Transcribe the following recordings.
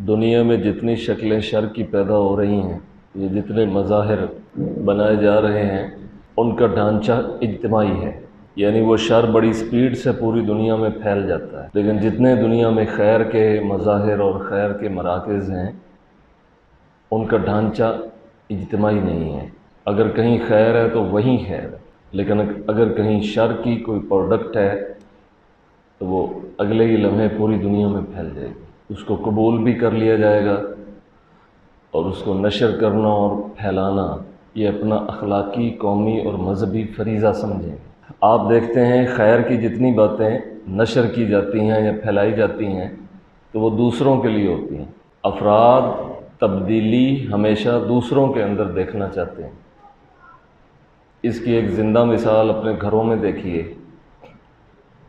دنیا میں جتنی شکلیں شر کی پیدا ہو رہی ہیں، یہ جتنے مظاہر بنائے جا رہے ہیں، ان کا ڈھانچہ اجتماعی ہے، یعنی وہ شر بڑی سپیڈ سے پوری دنیا میں پھیل جاتا ہے، لیکن جتنے دنیا میں خیر کے مظاہر اور خیر کے مراکز ہیں، ان کا ڈھانچہ اجتماعی نہیں ہے۔ اگر کہیں خیر ہے تو وہیں خیر ہے، لیکن اگر کہیں شر کی کوئی پروڈکٹ ہے تو وہ اگلے ہی لمحے پوری دنیا میں پھیل جائے گی، اس کو قبول بھی کر لیا جائے گا، اور اس کو نشر کرنا اور پھیلانا یہ اپنا اخلاقی، قومی اور مذہبی فریضہ سمجھیں۔ آپ دیکھتے ہیں خیر کی جتنی باتیں نشر کی جاتی ہیں یا پھیلائی جاتی ہیں تو وہ دوسروں کے لیے ہوتی ہیں۔ افراد تبدیلی ہمیشہ دوسروں کے اندر دیکھنا چاہتے ہیں۔ اس کی ایک زندہ مثال اپنے گھروں میں دیکھیے۔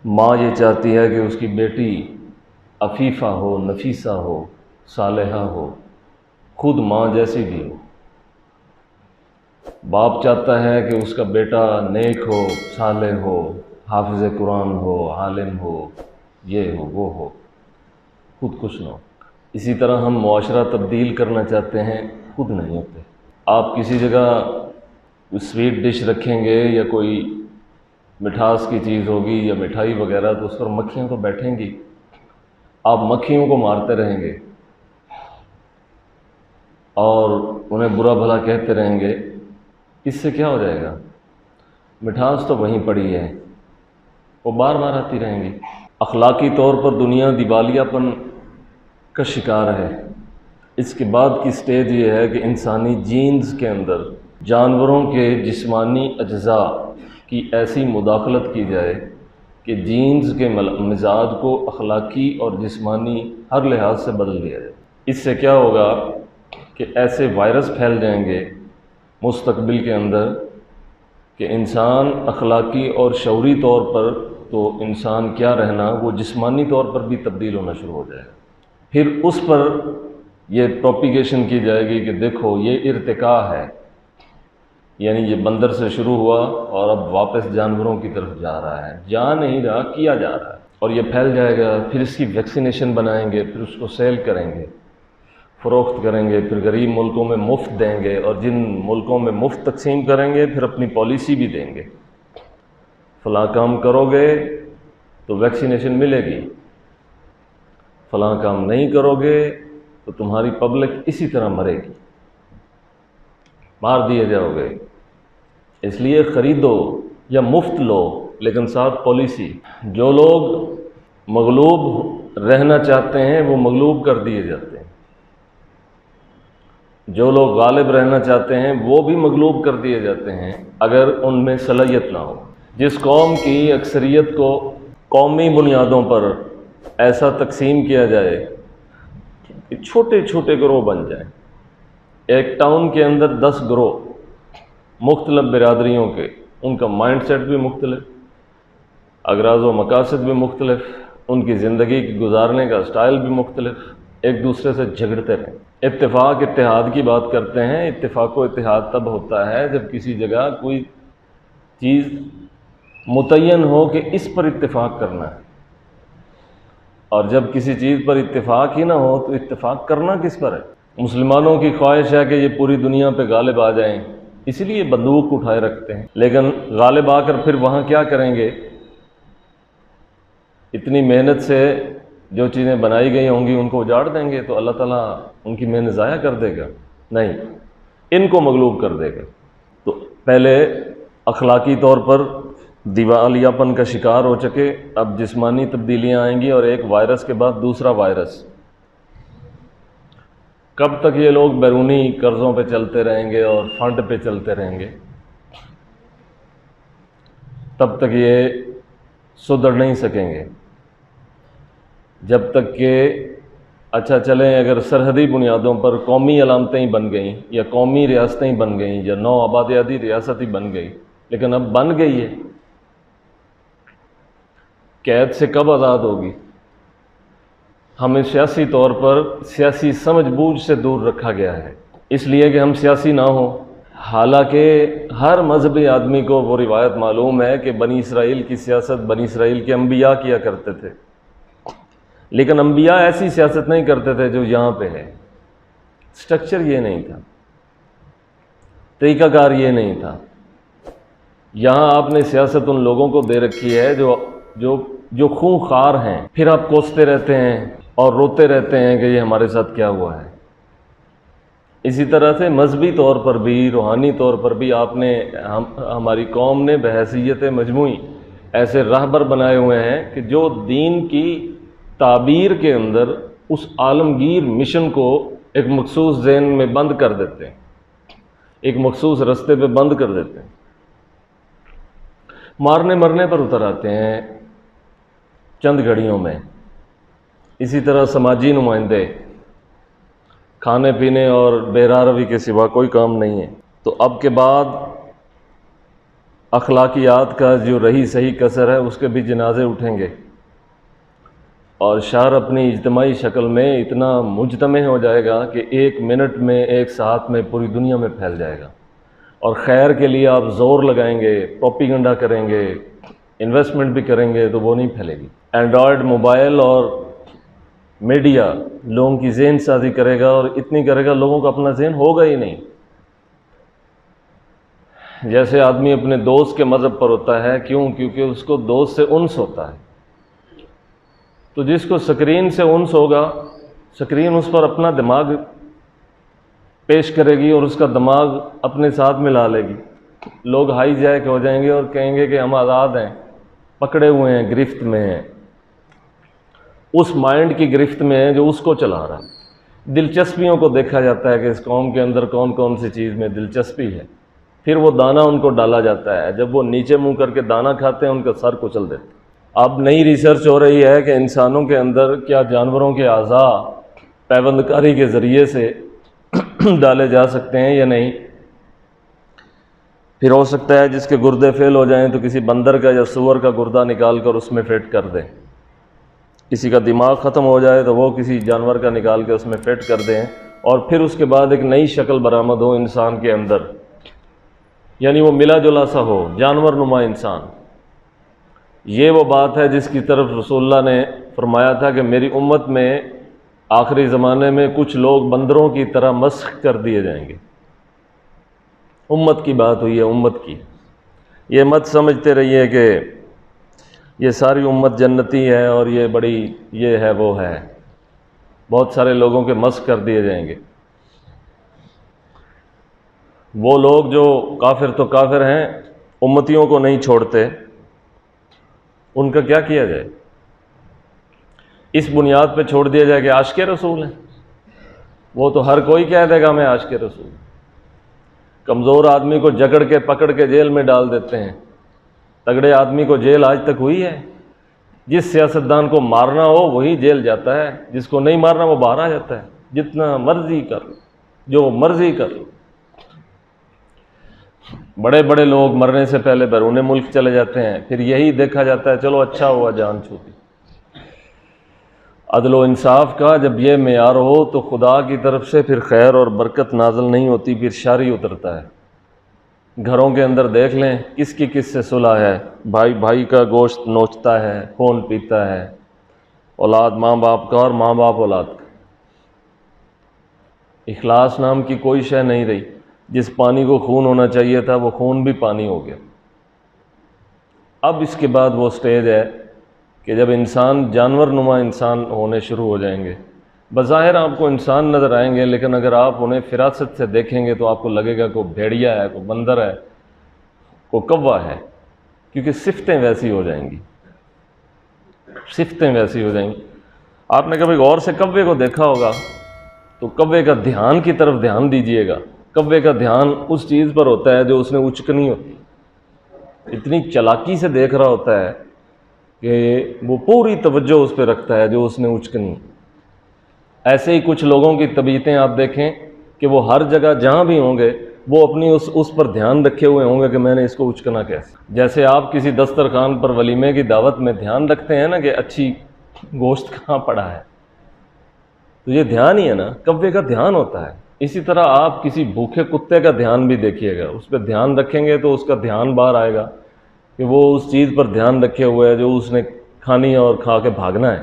ماں یہ چاہتی ہے کہ اس کی بیٹی عفیفہ ہو، نفیسہ ہو، صالحہ ہو، خود ماں جیسی بھی ہو۔ باپ چاہتا ہے کہ اس کا بیٹا نیک ہو، صالح ہو، حافظ قرآن ہو، عالم ہو، یہ ہو، وہ ہو، خود کچھ نہ ہو۔ اسی طرح ہم معاشرہ تبدیل کرنا چاہتے ہیں، خود نہیں ہوتے۔ آپ کسی جگہ سویٹ ڈش رکھیں گے یا کوئی مٹھاس کی چیز ہوگی یا مٹھائی وغیرہ، تو اس پر مکھیاں تو بیٹھیں گی، آپ مکھیوں کو مارتے رہیں گے اور انہیں برا بھلا کہتے رہیں گے، اس سے کیا ہو جائے گا؟ مٹھاس تو وہیں پڑی ہے، وہ بار بار آتی رہیں گی۔ اخلاقی طور پر دنیا دیوالیہ پن کا شکار ہے۔ اس کے بعد کی سٹیج یہ ہے کہ انسانی جینز کے اندر جانوروں کے جسمانی اجزاء کی ایسی مداخلت کی جائے کہ جینز کے مزاج کو اخلاقی اور جسمانی ہر لحاظ سے بدل دیا جائے۔ اس سے کیا ہوگا کہ ایسے وائرس پھیل جائیں گے مستقبل کے اندر کہ انسان اخلاقی اور شعوری طور پر تو انسان کیا رہنا، وہ جسمانی طور پر بھی تبدیل ہونا شروع ہو جائے گا۔ پھر اس پر یہ پروپیگیشن کی جائے گی کہ دیکھو یہ ارتقاء ہے، یعنی یہ بندر سے شروع ہوا اور اب واپس جانوروں کی طرف جا رہا ہے، جا نہیں رہا، کیا جا رہا ہے، اور یہ پھیل جائے گا۔ پھر اس کی ویکسینیشن بنائیں گے، پھر اس کو سیل کریں گے، فروخت کریں گے، پھر غریب ملکوں میں مفت دیں گے، اور جن ملکوں میں مفت تقسیم کریں گے پھر اپنی پالیسی بھی دیں گے، فلاں کام کرو گے تو ویکسینیشن ملے گی، فلاں کام نہیں کرو گے تو تمہاری پبلک اسی طرح مرے گی، مار دیے جاؤ گے۔ اس لیے خریدو یا مفت لو لیکن ساتھ پالیسی۔ جو لوگ مغلوب رہنا چاہتے ہیں وہ مغلوب کر دیے جاتے ہیں، جو لوگ غالب رہنا چاہتے ہیں وہ بھی مغلوب کر دیے جاتے ہیں اگر ان میں صلاحیت نہ ہو۔ جس قوم کی اکثریت کو قومی بنیادوں پر ایسا تقسیم کیا جائے کہ چھوٹے چھوٹے گروہ بن جائیں، ایک ٹاؤن کے اندر 10 گروہ مختلف برادریوں کے، ان کا مائنڈ سیٹ بھی مختلف، اغراض و مقاصد بھی مختلف، ان کی زندگی کی گزارنے کا سٹائل بھی مختلف، ایک دوسرے سے جھگڑتے رہیں۔ اتفاق اتحاد کی بات کرتے ہیں، اتفاق و اتحاد تب ہوتا ہے جب کسی جگہ کوئی چیز متعین ہو کہ اس پر اتفاق کرنا ہے، اور جب کسی چیز پر اتفاق ہی نہ ہو تو اتفاق کرنا کس پر ہے؟ مسلمانوں کی خواہش ہے کہ یہ پوری دنیا پہ غالب آ جائیں، اسی لیے بندوق اٹھائے رکھتے ہیں، لیکن غالب آ کر پھر وہاں کیا کریں گے؟ اتنی محنت سے جو چیزیں بنائی گئی ہوں گی ان کو اجاڑ دیں گے، تو اللہ تعالیٰ ان کی محنت ضائع کر دے گا؟ نہیں، ان کو مغلوب کر دے گا۔ تو پہلے اخلاقی طور پر دیوالیہ پن کا شکار ہو چکے، اب جسمانی تبدیلیاں آئیں گی، اور ایک وائرس کے بعد دوسرا وائرس۔ کب تک یہ لوگ بیرونی قرضوں پہ چلتے رہیں گے اور فنڈ پہ چلتے رہیں گے؟ تب تک یہ سدھر نہیں سکیں گے، جب تک کہ اچھا چلیں اگر سرحدی بنیادوں پر قومی علامتیں ہی بن گئیں یا قومی ریاستیں ہی بن گئیں یا نو آبادیاتی ریاست ہی بن گئی، لیکن اب بن گئی ہے، قید سے کب آزاد ہوگی؟ ہمیں سیاسی طور پر سیاسی سمجھ بوجھ سے دور رکھا گیا ہے، اس لیے کہ ہم سیاسی نہ ہوں۔ حالانکہ ہر مذہبی آدمی کو وہ روایت معلوم ہے کہ بنی اسرائیل کی سیاست بنی اسرائیل کے انبیاء کیا کرتے تھے، لیکن انبیاء ایسی سیاست نہیں کرتے تھے جو یہاں پہ ہے، سٹرکچر یہ نہیں تھا، طریقہ کار یہ نہیں تھا۔ یہاں آپ نے سیاست ان لوگوں کو دے رکھی ہے جو خون خوار ہیں، پھر آپ کوستے رہتے ہیں اور روتے رہتے ہیں کہ یہ ہمارے ساتھ کیا ہوا ہے۔ اسی طرح سے مذہبی طور پر بھی، روحانی طور پر بھی آپ نے ہماری قوم نے بحیثیت مجموعی ایسے راہبر بنائے ہوئے ہیں کہ جو دین کی تعبیر کے اندر اس عالمگیر مشن کو ایک مخصوص ذہن میں بند کر دیتے ہیں، ایک مخصوص رستے پہ بند کر دیتے ہیں، مارنے مرنے پر اتر آتے ہیں چند گھڑیوں میں۔ اسی طرح سماجی نمائندے، کھانے پینے اور بے راہ روی کے سوا کوئی کام نہیں ہے۔ تو اب کے بعد اخلاقیات کا جو رہی صحیح کثر ہے اس کے بھی جنازے اٹھیں گے، اور شہر اپنی اجتماعی شکل میں اتنا مجتمع ہو جائے گا کہ ایک منٹ میں، ایک ساتھ میں پوری دنیا میں پھیل جائے گا، اور خیر کے لیے آپ زور لگائیں گے، پروپیگنڈا کریں گے، انویسٹمنٹ بھی کریں گے تو وہ نہیں پھیلے گی۔ اینڈرائڈ موبائل اور میڈیا لوگوں کی ذہن سازی کرے گا، اور اتنی کرے گا لوگوں کا اپنا ذہن ہوگا ہی نہیں۔ جیسے آدمی اپنے دوست کے مذہب پر ہوتا ہے، کیوں؟ کیونکہ اس کو دوست سے انس ہوتا ہے۔ تو جس کو سکرین سے انس ہوگا، سکرین اس پر اپنا دماغ پیش کرے گی اور اس کا دماغ اپنے ساتھ ملا لے گی۔ لوگ ہائی جیک ہو جائیں گے اور کہیں گے کہ ہم آزاد ہیں، پکڑے ہوئے ہیں، گرفت میں ہیں، اس مائنڈ کی گرفت میں ہے جو اس کو چلا رہا ہے۔ دلچسپیوں کو دیکھا جاتا ہے کہ اس قوم کے اندر کون کون سی چیز میں دلچسپی ہے، پھر وہ دانہ ان کو ڈالا جاتا ہے۔ جب وہ نیچے منہ کر کے دانہ کھاتے ہیں ان کا سر کچل دیتے ہیں۔ اب نئی ریسرچ ہو رہی ہے کہ انسانوں کے اندر کیا جانوروں کے اعضاء پیوند کاری کے ذریعے سے ڈالے جا سکتے ہیں یا نہیں۔ پھر ہو سکتا ہے جس کے گردے فیل ہو جائیں تو کسی بندر کا یا سور کا گردہ نکال کر اس میں فٹ کر دیں، کسی کا دماغ ختم ہو جائے تو وہ کسی جانور کا نکال کے اس میں فٹ کر دیں، اور پھر اس کے بعد ایک نئی شکل برآمد ہو انسان کے اندر، یعنی وہ ملا جلا سا ہو، جانور نما انسان۔ یہ وہ بات ہے جس کی طرف رسول اللہ نے فرمایا تھا کہ میری امت میں آخری زمانے میں کچھ لوگ بندروں کی طرح مسخ کر دیے جائیں گے۔ امت کی بات ہوئی ہے، امت کی۔ یہ مت سمجھتے رہیے کہ یہ ساری امت جنتی ہے اور یہ بڑی یہ ہے وہ ہے، بہت سارے لوگوں کے مسخ کر دیے جائیں گے۔ وہ لوگ جو کافر تو کافر ہیں، امتیوں کو نہیں چھوڑتے، ان کا کیا کیا جائے؟ اس بنیاد پہ چھوڑ دیا جائے کہ عاشق رسول ہیں، وہ تو ہر کوئی کہہ دے گا میں عاشق رسول ہوں۔ کمزور آدمی کو جکڑ کے پکڑ کے جیل میں ڈال دیتے ہیں، تگڑے آدمی کو جیل آج تک ہوئی ہے؟ جس سیاستدان کو مارنا ہو وہی جیل جاتا ہے، جس کو نہیں مارنا وہ باہر آ جاتا ہے۔ جتنا مرضی کر لو، جو مرضی کر لو۔ بڑے بڑے لوگ مرنے سے پہلے بیرون ملک چلے جاتے ہیں، پھر یہی دیکھا جاتا ہے چلو اچھا ہوا جان چھوٹی۔ عدل و انصاف کا جب یہ معیار ہو تو خدا کی طرف سے پھر خیر اور برکت نازل نہیں ہوتی، پھر شر ہی اترتا ہے۔ گھروں کے اندر دیکھ لیں کس کی کس سے صلح ہے، بھائی بھائی کا گوشت نوچتا ہے، خون پیتا ہے، اولاد ماں باپ کا اور ماں باپ اولاد کا۔ اخلاص نام کی کوئی شے نہیں رہی۔ جس پانی کو خون ہونا چاہیے تھا وہ خون بھی پانی ہو گیا۔ اب اس کے بعد وہ سٹیج ہے کہ جب انسان جانور نما انسان ہونے شروع ہو جائیں گے۔ بظاہر آپ کو انسان نظر آئیں گے، لیکن اگر آپ انہیں فراست سے دیکھیں گے تو آپ کو لگے گا کوئی بھیڑیا ہے، کوئی بندر ہے، کوئی کوا ہے، کیونکہ صفتیں ویسی ہو جائیں گی، صفتیں ویسی ہو جائیں گی۔ آپ نے کبھی غور سے کوے کو دیکھا ہوگا تو کوے کا دھیان کی طرف دھیان دیجئے گا۔ کوے کا دھیان اس چیز پر ہوتا ہے جو اس نے اچکنی ہوتی، اتنی چلاکی سے دیکھ رہا ہوتا ہے کہ وہ پوری توجہ اس پہ رکھتا ہے جو اس نے اچکنی۔ ایسے ہی کچھ لوگوں کی طبیعتیں آپ دیکھیں کہ وہ ہر جگہ جہاں بھی ہوں گے وہ اپنی اس پر دھیان رکھے ہوئے ہوں گے کہ میں نے اس کو اچکنا کیسے۔ جیسے آپ کسی دسترخوان پر ولیمے کی دعوت میں دھیان رکھتے ہیں نا کہ اچھی گوشت کہاں پڑا ہے، تو یہ دھیان ہی ہے نا، کوے کا دھیان ہوتا ہے۔ اسی طرح آپ کسی بھوکے کتے کا دھیان بھی دیکھیے گا، اس پہ دھیان رکھیں گے تو اس کا دھیان باہر آئے گا کہ وہ اس چیز پر دھیان رکھے ہوئے ہے جو اس نے کھانی ہے اور کھا کے بھاگنا ہے۔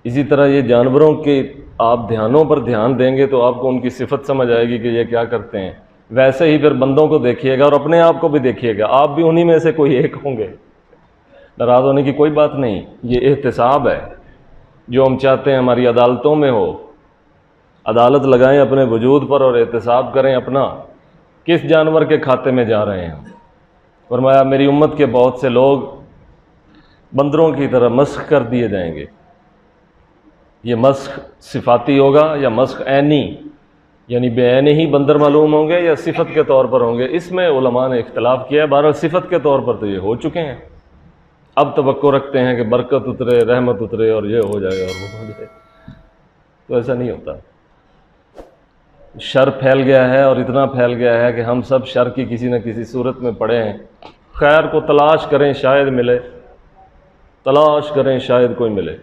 اسی طرح یہ جانوروں کے آپ دھیانوں پر دھیان دیں گے تو آپ کو ان کی صفت سمجھ آئے گی کہ یہ کیا کرتے ہیں، ویسے ہی پھر بندوں کو دیکھیے گا اور اپنے آپ کو بھی دیکھیے گا، آپ بھی انہی میں سے کوئی ایک ہوں گے۔ ناراض ہونے کی کوئی بات نہیں، یہ احتساب ہے جو ہم چاہتے ہیں ہماری عدالتوں میں ہو۔ عدالت لگائیں اپنے وجود پر اور احتساب کریں اپنا، کس جانور کے کھاتے میں جا رہے ہیں۔ فرمایا میری امت کے بہت سے لوگ بندروں کی طرح مسخ کر دیے جائیں گے۔ یہ مسخ صفاتی ہوگا یا مسخ عینی، یعنی بے عین ہی بندر معلوم ہوں گے یا صفت کے طور پر ہوں گے، اس میں علماء نے اختلاف کیا ہے۔ بہرحال صفت کے طور پر تو یہ ہو چکے ہیں، اب توقع رکھتے ہیں کہ برکت اترے، رحمت اترے اور یہ ہو جائے اور وہ ہو جائے، تو ایسا نہیں ہوتا۔ شر پھیل گیا ہے اور اتنا پھیل گیا ہے کہ ہم سب شر کی کسی نہ کسی صورت میں پڑے ہیں۔ خیر کو تلاش کریں شاید ملے، تلاش کریں شاید کوئی ملے۔